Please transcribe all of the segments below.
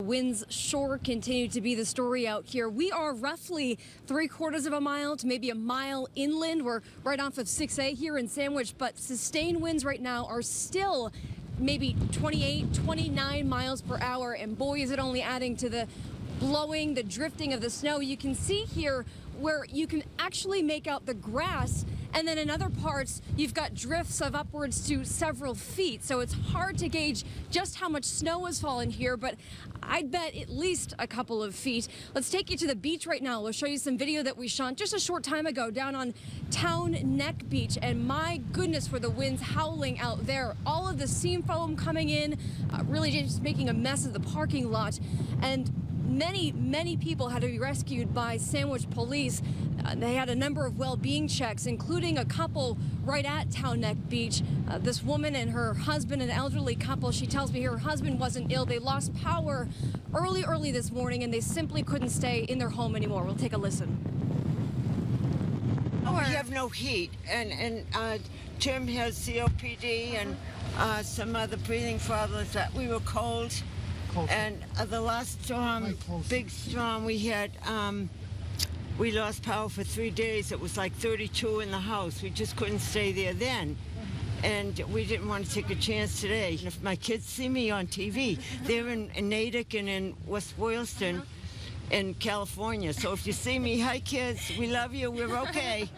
Winds sure continue to be the story out here. We are roughly 3/4 of a mile to maybe a mile inland. We're right off of 6A here in Sandwich, but sustained winds right now are still maybe 28, 29 miles per hour. And boy, is it only adding to the blowing, the drifting of the snow. You can see here where you can actually make out the grass. And then in other parts, you've got drifts of upwards to several feet. So it's hard to gauge just how much snow has fallen here, but I'd bet at least a couple of feet. Let's take you to the beach right now. We'll show you some video that we shot just a short time ago down on Town Neck Beach. And my goodness, were the winds howling out there. All of the seam foam coming in, really just making a mess of the parking lot. And many people had to be rescued by Sandwich police. They had a number of well-being checks, including a couple right at Town Neck Beach. This woman and her husband, an elderly couple, she tells me her husband wasn't ill. They lost power early this morning, and they simply couldn't stay in their home anymore. We'll take a listen. We have no heat, and Tim has COPD and some other breathing problems. That we were cold. And the last storm, big storm we had, we lost power for 3 days. It was like 32 in the house. We just couldn't stay there then. And we didn't want to take a chance today. And if my kids see me on TV, they're in Natick and in West Boylston in California. So if you see me, hi kids, we love you, we're okay.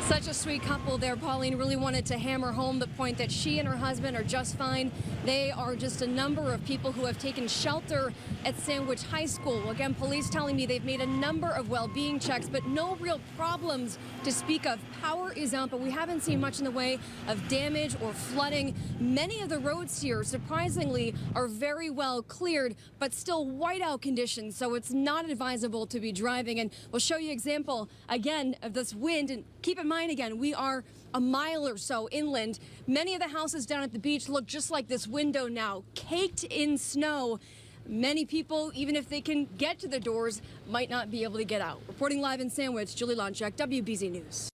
Such a sweet couple there. Pauline really wanted to hammer home the point that she and her husband are just fine. They are just a number of people who have taken shelter at Sandwich High School. Again, police telling me they've made a number of well-being checks, but no real problems to speak of. Power is out, but we haven't seen much in the way of damage or flooding. Many of the roads here, surprisingly, are very well cleared, but still whiteout conditions, so it's not advisable to be driving. And we'll show you an example, again, of this wind. And keep in mind, again, we are a mile or so inland. Many of the houses down at the beach look just like this window now, caked in snow. Many people, even if they can get to the doors, might not be able to get out. Reporting live in Sandwich, Julie Loncich, WBZ News.